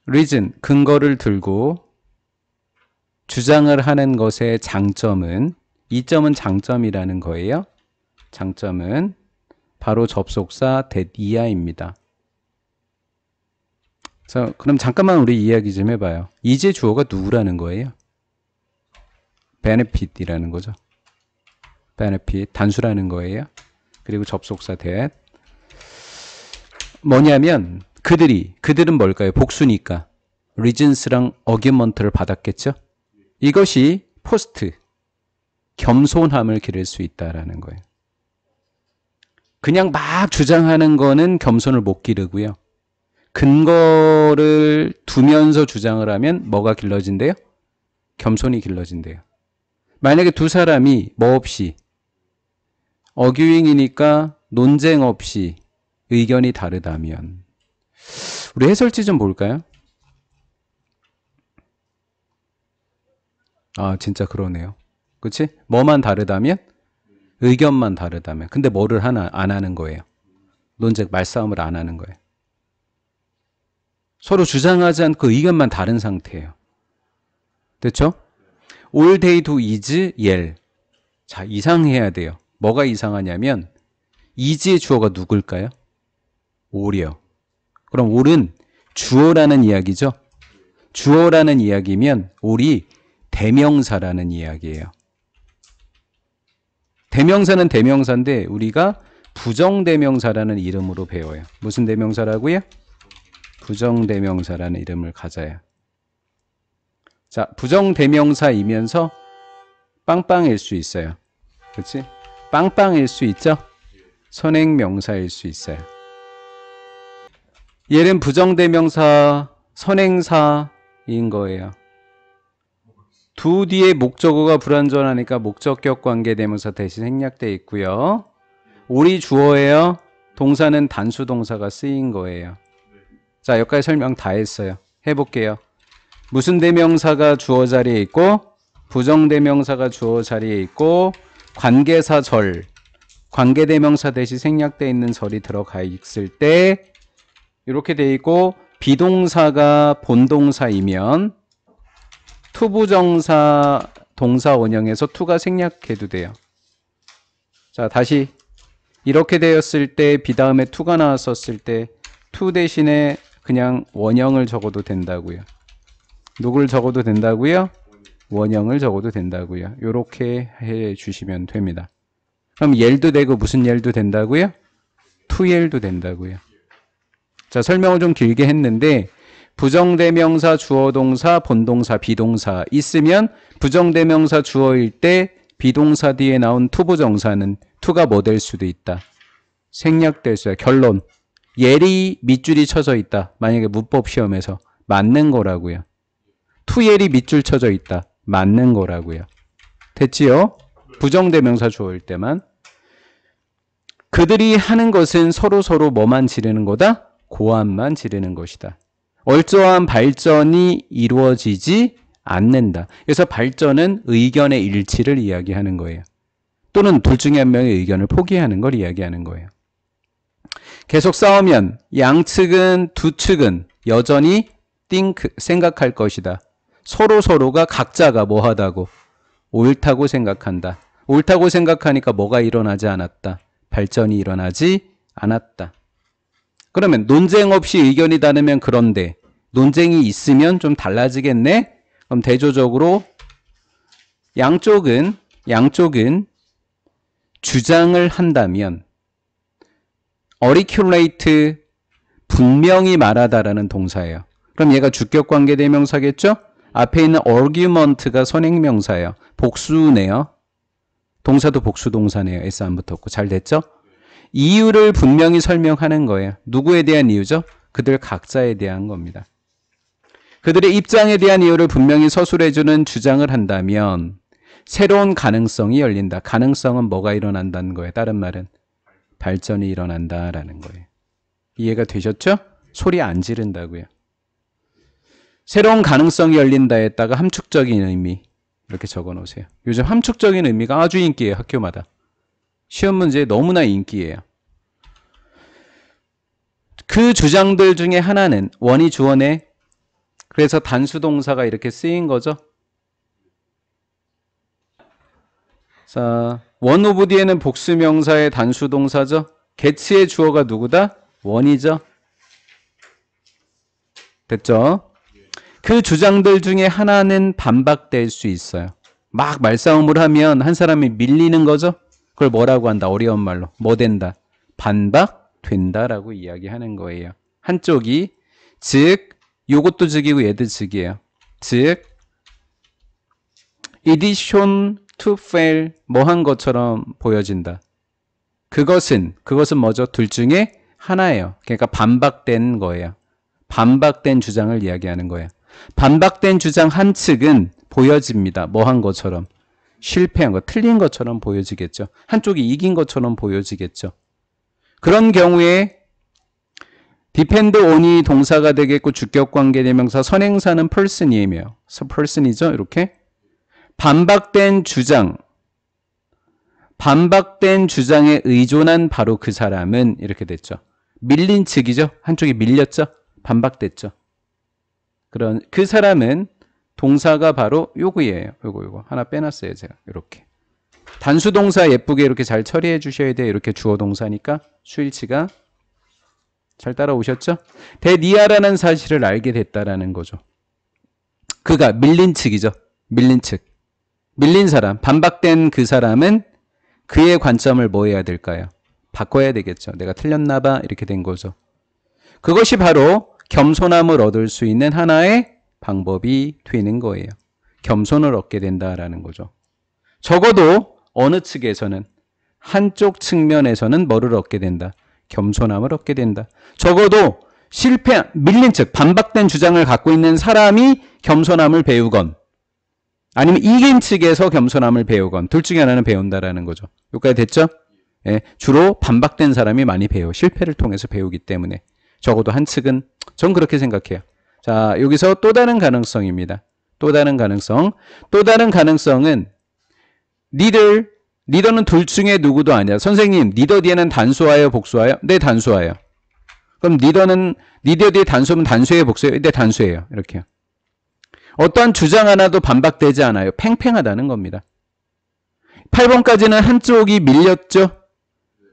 reason, 근거를 들고 주장을 하는 것의 장점은, 이점은 장점이라는 거예요. 장점은 바로 접속사 that 이하입니다. 그래서 그럼 잠깐만 우리 이야기 좀 해봐요. 이제 주어가 누구라는 거예요? benefit이라는 거죠. benefit, 단수라는 거예요. 그리고 접속사 that. 뭐냐면 그들은 뭘까요? 복수니까 reasons랑 argument를 받았겠죠. 이것이 포스트, 겸손함을 기를 수 있다라는 거예요. 그냥 막 주장하는 거는 겸손을 못 기르고요. 근거를 두면서 주장을 하면 뭐가 길러진대요? 겸손이 길러진대요. 만약에 두 사람이 뭐 없이 어규잉이니까 논쟁 없이 의견이 다르다면, 우리 해설지 좀 볼까요? 아, 진짜 그러네요. 그치? 뭐만 다르다면? 의견만 다르다면. 근데 뭐를 안 하는 거예요? 논쟁, 말싸움을 안 하는 거예요. 서로 주장하지 않고 의견만 다른 상태예요. 됐죠? all they do is yell. 자, 이상해야 돼요. 뭐가 이상하냐면 is의 주어가 누굴까요? all이요. 그럼 all은 주어라는 이야기죠. 주어라는 이야기면 all이 대명사라는 이야기예요. 대명사는 대명사인데 우리가 부정대명사라는 이름으로 배워요. 무슨 대명사라고요? 부정대명사라는 이름을 가져요. 자, 부정대명사이면서 빵빵일 수 있어요. 그렇지? 빵빵일 수 있죠? 선행명사일 수 있어요. 얘는 부정대명사, 선행사인 거예요. 두 뒤에 목적어가 불완전하니까 목적격 관계대명사 대신 생략되어 있고요. all이 주어예요. 동사는 단수동사가 쓰인 거예요. 자, 여기까지 설명 다 했어요. 해볼게요. 무슨 대명사가 주어 자리에 있고, 부정대명사가 주어 자리에 있고, 관계사 절, 관계대명사 대신 생략되어 있는 절이 들어가 있을 때 이렇게 돼 있고, 비동사가 본동사이면 투부정사 동사 원형에서 투가 생략해도 돼요. 자, 다시 이렇게 되었을 때 B 다음에 투가 나왔었을 때 투 대신에 그냥 원형을 적어도 된다고요. 누굴 적어도 된다고요? 원형을 적어도 된다고요. 이렇게 해 주시면 됩니다. 그럼 옐도 되고 무슨 옐도 된다고요? 투옐도 된다고요. 자, 설명을 좀 길게 했는데 부정대명사, 주어동사, 본동사, 비동사 있으면 부정대명사 주어일 때 비동사 뒤에 나온 투부정사는 투가 뭐 될 수도 있다. 생략될 수야. 결론. 옐이 밑줄이 쳐져 있다. 만약에 문법 시험에서 맞는 거라고요. 투옐이 밑줄 쳐져 있다. 맞는 거라고요. 됐지요? 부정대명사 주어일 때만. 그들이 하는 것은 서로 뭐만 지르는 거다? 고함만 지르는 것이다. 얼저한 발전이 이루어지지 않는다. 그래서 발전은 의견의 일치를 이야기하는 거예요. 또는 둘 중에 한 명의 의견을 포기하는 걸 이야기하는 거예요. 계속 싸우면 양측은 두 측은 여전히 think, 생각할 것이다. 서로가 각자가 뭐하다고? 옳다고 생각한다. 옳다고 생각하니까 뭐가 일어나지 않았다. 발전이 일어나지 않았다. 그러면 논쟁 없이 의견이 다르면 그런데 논쟁이 있으면 좀 달라지겠네? 그럼 대조적으로 양쪽은 주장을 한다면 articulate, 분명히 말하다라는 동사예요. 그럼 얘가 주격관계대명사겠죠? 앞에 있는 argument가 선행명사예요. 복수네요. 동사도 복수동사네요. S 안 붙었고. 잘 됐죠? 이유를 분명히 설명하는 거예요. 누구에 대한 이유죠? 그들 각자에 대한 겁니다. 그들의 입장에 대한 이유를 분명히 서술해주는 주장을 한다면 새로운 가능성이 열린다. 가능성은 뭐가 일어난다는 거예요? 다른 말은 발전이 일어난다라는 거예요. 이해가 되셨죠? 소리 안 지른다고요. 새로운 가능성이 열린다에다가 함축적인 의미 이렇게 적어 놓으세요. 요즘 함축적인 의미가 아주 인기예요. 학교마다. 시험 문제에 너무나 인기예요. 그 주장들 중에 하나는 원이 주어네. 그래서 단수동사가 이렇게 쓰인 거죠. 자, 원 오브 뒤에는 복수명사의 단수동사죠. get의 주어가 누구다? 원이죠. 됐죠? 그 주장들 중에 하나는 반박될 수 있어요. 막 말싸움을 하면 한 사람이 밀리는 거죠. 그걸 뭐라고 한다? 어려운 말로. 뭐 된다? 반박된다라고 이야기하는 거예요. 한쪽이 즉 요것도 즉이고 얘도 즉이에요. 즉 it is shown to fail 뭐 한 것처럼 보여진다. 그것은 뭐죠? 둘 중에 하나예요. 그러니까 반박된 거예요. 반박된 주장을 이야기하는 거예요. 반박된 주장 한 측은 보여집니다. 뭐 한 것처럼. 실패한 것, 틀린 것처럼 보여지겠죠. 한쪽이 이긴 것처럼 보여지겠죠. 그런 경우에 depend on이 동사가 되겠고 주격관계 대명사 선행사는 person이에요. person이죠. 이렇게. 반박된 주장에 의존한 바로 그 사람은 이렇게 됐죠. 밀린 측이죠. 한쪽이 밀렸죠. 반박됐죠. 그런 그 사람은 동사가 바로 요거예요. 요거 하나 빼놨어요. 제가 이렇게. 단수동사 예쁘게 이렇게 잘 처리해 주셔야 돼요. 이렇게 주어 동사니까 수일치가 잘 따라오셨죠? 대니아라는 사실을 알게 됐다라는 거죠. 그가 밀린 측이죠. 밀린 측. 밀린 사람, 반박된 그 사람은 그의 관점을 뭐 해야 될까요? 바꿔야 되겠죠. 내가 틀렸나 봐. 이렇게 된 거죠. 그것이 바로 겸손함을 얻을 수 있는 하나의 방법이 되는 거예요. 겸손을 얻게 된다라는 거죠. 적어도 어느 측에서는 한쪽 측면에서는 뭐를 얻게 된다? 겸손함을 얻게 된다. 적어도 밀린 측, 반박된 주장을 갖고 있는 사람이 겸손함을 배우건 아니면 이긴 측에서 겸손함을 배우건 둘 중에 하나는 배운다라는 거죠. 여기까지 됐죠? 예, 주로 반박된 사람이 많이 배워. 실패를 통해서 배우기 때문에. 적어도 한 측은 전 그렇게 생각해요. 자, 여기서 또 다른 가능성입니다. 또 다른 가능성은 리더는 둘 중에 누구도 아니야. 선생님, 리더 뒤에는 단수와요, 복수와요? 네, 단수와요. 그럼 리더 뒤에 단수면 단수예요, 복수예요? 네, 단수예요. 이렇게요. 어떠한 주장 하나도 반박되지 않아요. 팽팽하다는 겁니다. 8번까지는 한쪽이 밀렸죠?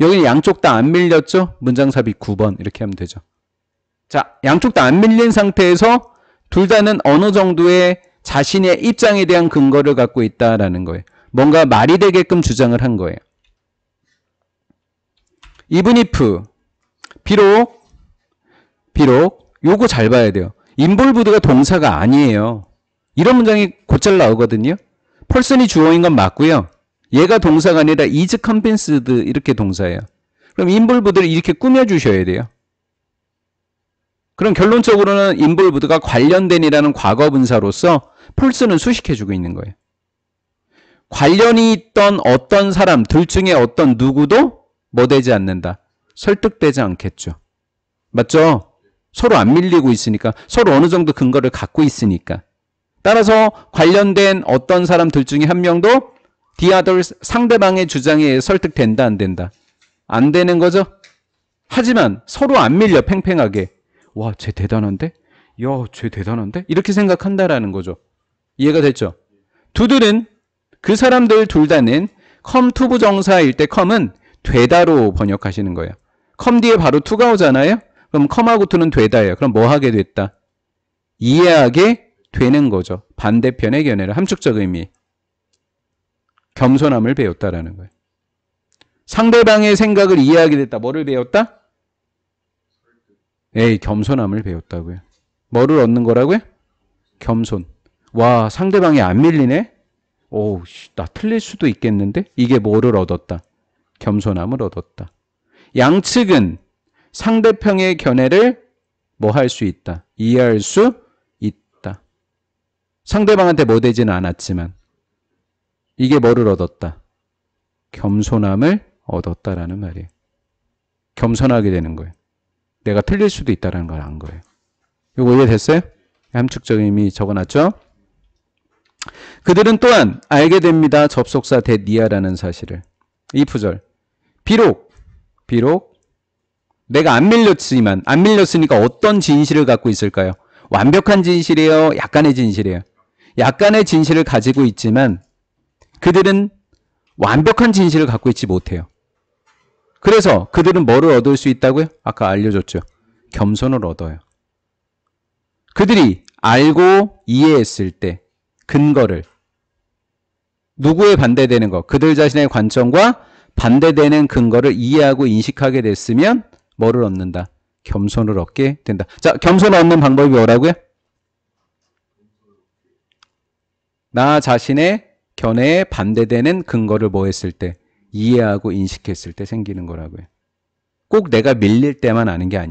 여기는 양쪽 다 안 밀렸죠? 문장삽입 9번 이렇게 하면 되죠. 자, 양쪽 다 안 밀린 상태에서 둘 다는 어느 정도의 자신의 입장에 대한 근거를 갖고 있다라는 거예요. 뭔가 말이 되게끔 주장을 한 거예요. even if 비록 요거 잘 봐야 돼요. involved가 동사가 아니에요. 이런 문장이 곧잘 나오거든요. person이 주어인 건 맞고요. 얘가 동사가 아니라 is convinced 이렇게 동사예요. 그럼 involved를 이렇게 꾸며주셔야 돼요. 그럼 결론적으로는 involved가 관련된이라는 과거분사로서 person는 수식해주고 있는 거예요. 관련이 있던 어떤 사람, 둘 중에 어떤 누구도 뭐 되지 않는다. 설득되지 않겠죠. 맞죠? 서로 안 밀리고 있으니까. 서로 어느 정도 근거를 갖고 있으니까. 따라서 관련된 어떤 사람 둘 중에 한 명도 the other 상대방의 주장에 설득된다, 안 된다? 안 되는 거죠? 하지만 서로 안 밀려, 팽팽하게. 와, 쟤 대단한데? 야, 쟤 대단한데? 이렇게 생각한다라는 거죠. 이해가 됐죠? 그 사람들 둘 다는 come to 부정사일 때 come은 되다로 번역하시는 거예요. come 뒤에 바로 to가 오잖아요? 그럼 come하고 to는 되다예요. 그럼 뭐 하게 됐다? 이해하게 되는 거죠. 반대편의 견해를 함축적 의미. 겸손함을 배웠다라는 거예요. 상대방의 생각을 이해하게 됐다. 뭐를 배웠다? 겸손함을 배웠다고요. 뭐를 얻는 거라고요? 겸손. 와, 상대방이 안 밀리네? 오, 나 틀릴 수도 있겠는데? 이게 뭐를 얻었다? 겸손함을 얻었다. 양측은 상대편의 견해를 뭐 할 수 있다? 이해할 수 있다. 상대방한테 뭐 되지는 않았지만 이게 뭐를 얻었다? 겸손함을 얻었다라는 말이에요. 겸손하게 되는 거예요. 내가 틀릴 수도 있다는 걸 안 거예요. 이거 이해됐어요? 함축적 의미 적어놨죠? 그들은 또한 알게 됩니다. 접속사 대니아라는 사실을. 이 부절. 비록 내가 안 밀렸으니까 어떤 진실을 갖고 있을까요? 완벽한 진실이에요? 약간의 진실이에요? 약간의 진실을 가지고 있지만 그들은 완벽한 진실을 갖고 있지 못해요. 그래서 그들은 뭐를 얻을 수 있다고요? 아까 알려줬죠. 겸손을 얻어요. 그들이 알고 이해했을 때 근거를 누구에 반대되는 것, 그들 자신의 관점과 반대되는 근거를 이해하고 인식하게 됐으면 뭐를 얻는다? 겸손을 얻게 된다. 자, 겸손을 얻는 방법이 뭐라고요? 나 자신의 견해에 반대되는 근거를 뭐 했을 때? 이해하고 인식했을 때 생기는 거라고요. 꼭 내가 밀릴 때만 아는 게 아니에요.